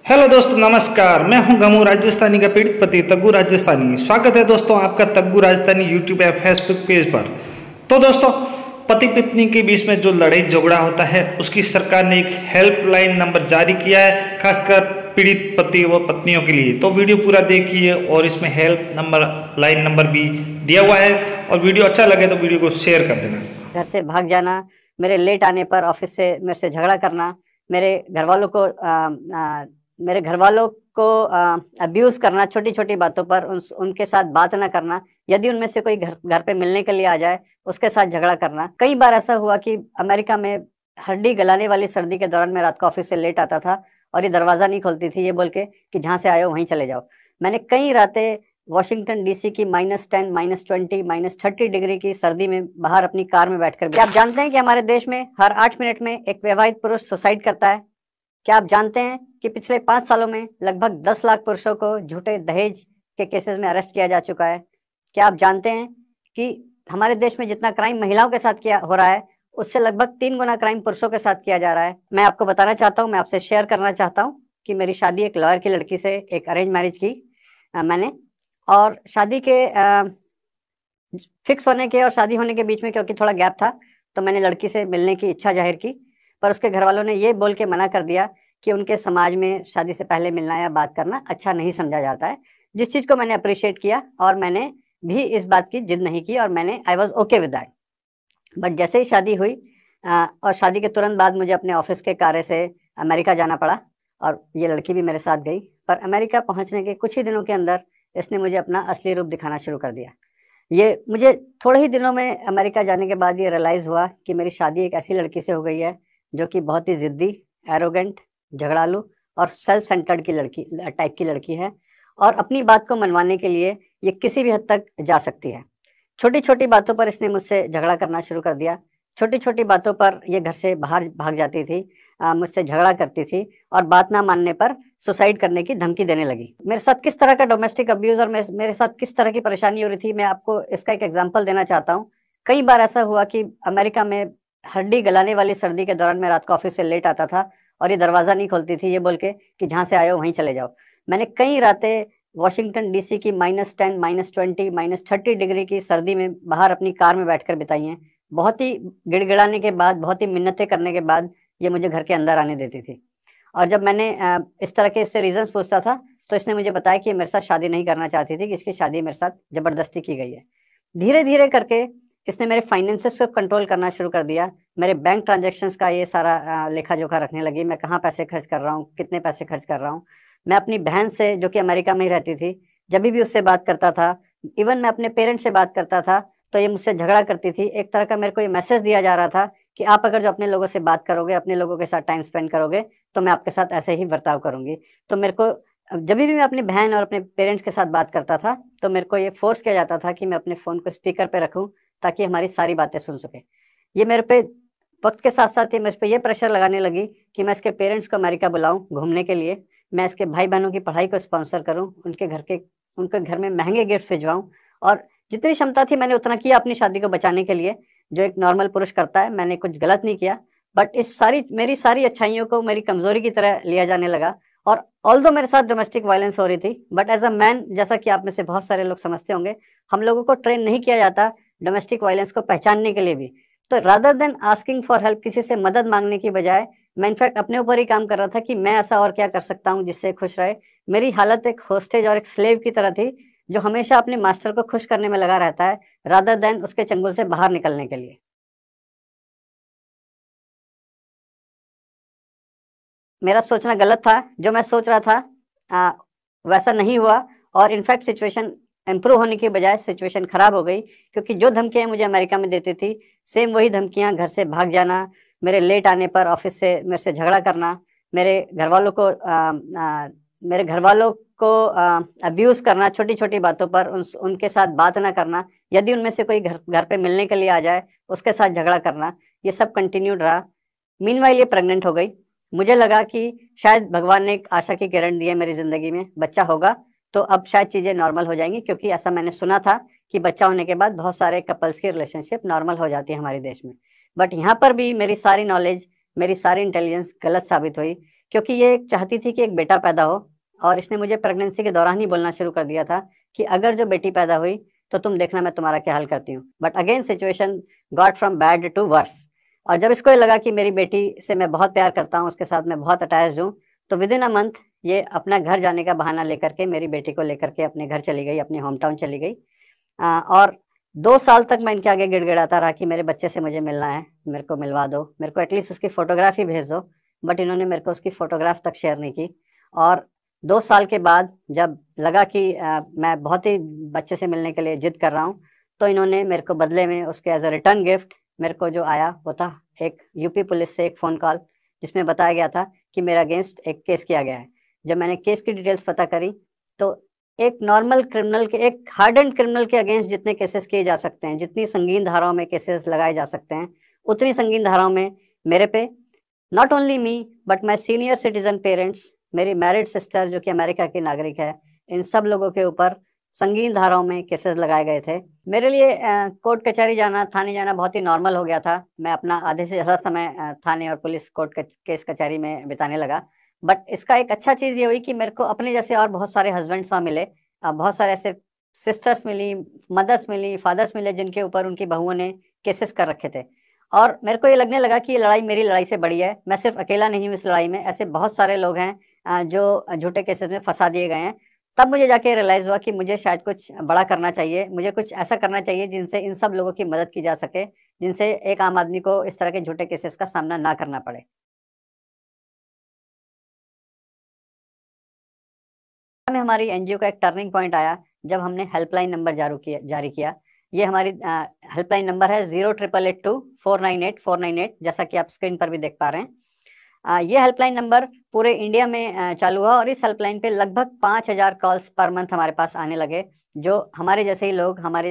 Hello दोस्तों, नमस्कार। मैं हूं गमू राजस्थानी का पीड़ित पति तग्गू राजस्थानी। स्वागत है दोस्तों आपका तग्गू राजस्थानी यूट्यूब या फेसबुक पेज पर। तो दोस्तों, पति पत्नी के बीच में जो लड़ाई झगड़ा होता है उसकी सरकार ने एक हेल्पलाइन नंबर जारी किया है, खासकर पीड़ित पति व पत्नियों के लिए। तो वीडियो पूरा देखिए और इसमें हेल्प नंबर लाइन नंबर भी दिया हुआ है। और वीडियो अच्छा लगे तो वीडियो को शेयर कर देना। घर से भाग जाना, मेरे लेट आने पर ऑफिस से मेरे से झगड़ा करना, मेरे घर वालों को अब्यूज करना, छोटी छोटी बातों पर उनके साथ बात ना करना, यदि उनमें से कोई घर पे मिलने के लिए आ जाए उसके साथ झगड़ा करना। कई बार ऐसा हुआ कि अमेरिका में हड्डी गलाने वाली सर्दी के दौरान मैं रात को ऑफिस से लेट आता था और ये दरवाजा नहीं खोलती थी, ये बोल के कि जहां से आए हो वहीं चले जाओ। मैंने कई रातें वॉशिंगटन डीसी की -10, -20, -30 डिग्री की सर्दी में बाहर अपनी कार में बैठकर। क्या आप जानते हैं कि हमारे देश में हर 8 मिनट में एक विवाहित पुरुष सुसाइड करता है? क्या आप जानते हैं कि पिछले 5 सालों में लगभग 10 लाख पुरुषों को झूठे दहेज के केसेस में अरेस्ट किया जा चुका है? क्या आप जानते हैं कि हमारे देश में जितना क्राइम महिलाओं के साथ किया हो रहा है उससे लगभग 3 गुना क्राइम पुरुषों के साथ किया जा रहा है? मैं आपको बताना चाहता हूँ, मैं आपसे शेयर करना चाहता हूँ कि मेरी शादी एक लॉयर की लड़की से, एक अरेंज मैरिज की मैंने। और शादी के फिक्स होने के और शादी होने के बीच में क्योंकि थोड़ा गैप था, तो मैंने लड़की से मिलने की इच्छा जाहिर की, पर उसके घर वालों ने ये बोल के मना कर दिया कि उनके समाज में शादी से पहले मिलना या बात करना अच्छा नहीं समझा जाता है। जिस चीज़ को मैंने अप्रिशिएट किया और मैंने भी इस बात की जिद नहीं की और मैंने I was okay with that. But जैसे ही शादी हुई और शादी के तुरंत बाद मुझे अपने ऑफिस के कार्य से अमेरिका जाना पड़ा और ये लड़की भी मेरे साथ गई। पर अमेरिका पहुंचने के कुछ ही दिनों के अंदर इसने मुझे अपना असली रूप दिखाना शुरू कर दिया। ये मुझे थोड़े ही दिनों में अमेरिका जाने के बाद ये रियलाइज़ हुआ कि मेरी शादी एक ऐसी लड़की से हो गई है जो कि बहुत ही ज़िद्दी, एरोगेंट, झगड़ालू और सेल्फ सेंटर्ड टाइप की लड़की है और अपनी बात को मनवाने के लिए ये किसी भी हद तक जा सकती है। छोटी छोटी बातों पर इसने मुझसे झगड़ा करना शुरू कर दिया। छोटी छोटी बातों पर ये घर से बाहर भाग जाती थी, मुझसे झगड़ा करती थी और बात ना मानने पर सुसाइड करने की धमकी देने लगी। मेरे साथ किस तरह का डोमेस्टिक अब्यूज़ और मेरे साथ किस तरह की परेशानी हो रही थी, मैं आपको इसका एक एग्जांपल देना चाहता हूँ। कई बार ऐसा हुआ कि अमेरिका में हड्डी गलाने वाली सर्दी के दौरान मैं रात को ऑफिस से लेट आता था और ये दरवाज़ा नहीं खोलती थी, ये बोल के कि जहाँ से आए हो वहीं चले जाओ। मैंने कई रातें वॉशिंगटन डीसी की -10, -20, -30 डिग्री की सर्दी में बाहर अपनी कार में बैठकर बिताई हैं। बहुत ही गिड़गिड़ाने के बाद, बहुत ही मिन्नतें करने के बाद ये मुझे घर के अंदर आने देती थी। और जब मैंने इस तरह के इससे रीजंस पूछता था तो इसने मुझे बताया कि मेरे साथ शादी नहीं करना चाहती थी, कि इसकी शादी मेरे साथ ज़बरदस्ती की गई है। धीरे धीरे करके इसने मेरे फाइनेंसेस को कंट्रोल करना शुरू कर दिया। मेरे बैंक ट्रांजैक्शंस का ये सारा लेखा जोखा रखने लगी। मैं कहाँ पैसे खर्च कर रहा हूँ, कितने पैसे खर्च कर रहा हूँ। मैं अपनी बहन से, जो कि अमेरिका में ही रहती थी, जब भी उससे बात करता था, इवन मैं अपने पेरेंट्स से बात करता था तो ये मुझसे झगड़ा करती थी। एक तरह का मेरे को ये मैसेज दिया जा रहा था कि आप अगर जो अपने लोगों से बात करोगे, अपने लोगों के साथ टाइम स्पेंड करोगे, तो मैं आपके साथ ऐसे ही बर्ताव करूंगी। तो मेरे को जब भी मैं अपनी बहन और अपने पेरेंट्स के साथ बात करता था तो मेरे को ये फोर्स किया जाता था कि मैं अपने फ़ोन को स्पीकर पे रखूं ताकि हमारी सारी बातें सुन सके। ये मेरे पे वक्त के साथ साथ ये मेरे पे ये प्रेशर लगाने लगी कि मैं इसके पेरेंट्स को अमेरिका बुलाऊं घूमने के लिए, मैं इसके भाई बहनों की पढ़ाई को स्पॉन्सर करूं, उनके घर में महंगे गिफ्ट भिजवाऊं। और जितनी क्षमता थी मैंने उतना किया अपनी शादी को बचाने के लिए, जो एक नॉर्मल पुरुष करता है। मैंने कुछ गलत नहीं किया, बट मेरी सारी अच्छाइयों को मेरी कमजोरी की तरह लिया जाने लगा। और ऑल्दो मेरे साथ डोमेस्टिक वायलेंस हो रही थी, बट एज अ मैन, जैसा कि आप में से बहुत सारे लोग समझते होंगे, हम लोगों को ट्रेन नहीं किया जाता डोमेस्टिक वायलेंस को पहचानने के लिए भी। तो rather than asking for help, किसी से मदद मांगने की बजाय, मैं इनफैक्ट अपने ऊपर ही काम कर रहा था कि मैं ऐसा और क्या कर सकता हूँ जिससे खुश रहे। मेरी हालत एक होस्टेज और एक स्लेव की तरह थी जो हमेशा अपने मास्टर को खुश करने में लगा रहता है, रादर देन उसके चंगुल से बाहर निकलने के लिए। मेरा सोचना गलत था, जो मैं सोच रहा था वैसा नहीं हुआ और इनफैक्ट सिचुएशन इम्प्रूव होने की बजाय सिचुएशन खराब हो गई, क्योंकि जो धमकियां मुझे अमेरिका में देती थी, सेम वही धमकियां घर से भाग जाना, मेरे लेट आने पर ऑफिस से मेरे से झगड़ा करना, मेरे घर वालों को अब्यूज़ करना, छोटी छोटी बातों पर उनके साथ बात ना करना, यदि उनमें से कोई घर पे मिलने के लिए आ जाए उसके साथ झगड़ा करना, ये सब कंटिन्यूड रहा। मीनवाइल ये प्रेग्नेंट हो गई। मुझे लगा कि शायद भगवान ने एक आशा की किरण दी है मेरी ज़िंदगी में, बच्चा होगा तो अब शायद चीज़ें नॉर्मल हो जाएंगी, क्योंकि ऐसा मैंने सुना था कि बच्चा होने के बाद बहुत सारे कपल्स की रिलेशनशिप नॉर्मल हो जाती है हमारे देश में। बट यहाँ पर भी मेरी सारी नॉलेज, मेरी सारी इंटेलिजेंस गलत साबित हुई, क्योंकि ये चाहती थी कि एक बेटा पैदा हो, और इसने मुझे प्रेगनेंसी के दौरान ही बोलना शुरू कर दिया था कि अगर जो बेटी पैदा हुई तो तुम देखना मैं तुम्हारा क्या हाल करती हूँ। But again situation got from bad to worse. और जब इसको ये लगा कि मेरी बेटी से मैं बहुत प्यार करता हूँ, उसके साथ मैं बहुत अटैच्ड हूँ, तो विद इन अ मंथ ये अपना घर जाने का बहाना लेकर के मेरी बेटी को लेकर के अपने घर चली गई, अपने होम टाउन चली गई। और 2 साल तक मैं इनके आगे गिड़गिड़ाता रहा कि मेरे बच्चे से मुझे मिलना है, मेरे को मिलवा दो, मेरे को एटलीस्ट उसकी फोटोग्राफ ही भेज दो। बट इन्होंने मेरे को उसकी फोटोग्राफ तक शेयर नहीं की। और 2 साल के बाद जब लगा कि मैं बहुत ही बच्चे से मिलने के लिए जिद कर रहा हूँ, तो इन्होंने मेरे को बदले में उसके एज अ रिटर्न गिफ्ट मेरे को जो आया वो था एक यूपी पुलिस से एक फ़ोन कॉल, जिसमें बताया गया था कि मेरे अगेंस्ट एक केस किया गया है। जब मैंने केस की डिटेल्स पता करी तो एक नॉर्मल क्रिमिनल के, एक हार्डेंड क्रिमिनल के अगेंस्ट जितने केसेस किए जा सकते हैं, जितनी संगीन धाराओं में केसेस लगाए जा सकते हैं, उतनी संगीन धाराओं में मेरे पे, not only me but my senior citizen parents, मेरी मैरिड सिस्टर जो कि अमेरिका की नागरिक है, इन सब लोगों के ऊपर संगीन धाराओं में केसेस लगाए गए थे। मेरे लिए कोर्ट कचहरी जाना, थाने जाना बहुत ही नॉर्मल हो गया था। मैं अपना आधे से ज़्यादा समय थाने और पुलिस कोर्ट केस कचहरी में बिताने लगा। बट इसका एक अच्छा चीज़ ये हुई कि मेरे को अपने जैसे और बहुत सारे हस्बैंड्स वहाँ मिले, बहुत सारे ऐसे सिस्टर्स मिली, मदर्स मिली, फादर्स मिले जिनके ऊपर उनकी बहुओं ने केसेस कर रखे थे। और मेरे को ये लगने लगा कि ये लड़ाई मेरी लड़ाई से बड़ी है, मैं सिर्फ अकेला नहीं हूँ इस लड़ाई में, ऐसे बहुत सारे लोग हैं जो झूठे केसेस में फंसा दिए गए हैं। तब मुझे जाके रियलाइज़ हुआ कि मुझे शायद कुछ बड़ा करना चाहिए, मुझे कुछ ऐसा करना चाहिए जिनसे इन सब लोगों की मदद की जा सके, जिनसे एक आम आदमी को इस तरह के झूठे केसेस का सामना ना करना पड़े। में हमारी एनजीओ का एक टर्निंग पॉइंट आया जब हमने हेल्पलाइन नंबर जारी किया। ये हमारी हेल्पलाइन नंबर है 0882498 जैसा कि आप स्क्रीन पर भी देख पा रहे हैं। ये हेल्पलाइन नंबर पूरे इंडिया में चालू हुआ, और इस हेल्पलाइन पे लगभग 5,000 कॉल्स पर मंथ हमारे पास आने लगे, जो हमारे जैसे ही लोग, हमारी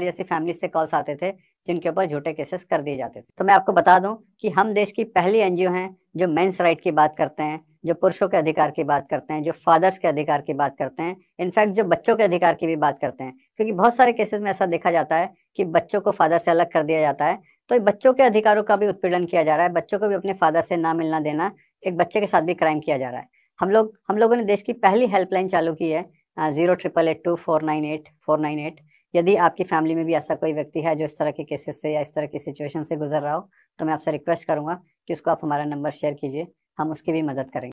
जैसी फैमिली से कॉल्स आते थे जिनके ऊपर झूठे केसेस कर दिए जाते थे। तो मैं आपको बता दूं कि हम देश की पहली एनजीओ हैं जो मेंस राइट की बात करते हैं, जो पुरुषों के अधिकार की बात करते हैं, जो फादर्स के अधिकार की बात करते हैं, इनफैक्ट जो बच्चों के अधिकार की भी बात करते हैं। क्योंकि बहुत सारे केसेस में ऐसा देखा जाता है कि बच्चों को फादर से अलग कर दिया जाता है, तो ये बच्चों के अधिकारों का भी उत्पीड़न किया जा रहा है, बच्चों को भी अपने फादर से ना मिलना देना, एक बच्चे के साथ भी क्राइम किया जा रहा है। हम लोगों ने देश की पहली हेल्पलाइन चालू की है 08882498498। यदि आपकी फैमिली में भी ऐसा कोई व्यक्ति है जो इस तरह के केसेस से या इस तरह की सिचुएशन से गुजर रहा हो, तो मैं आपसे रिक्वेस्ट करूंगा कि उसको आप हमारा नंबर शेयर कीजिए, हम उसकी भी मदद करेंगे।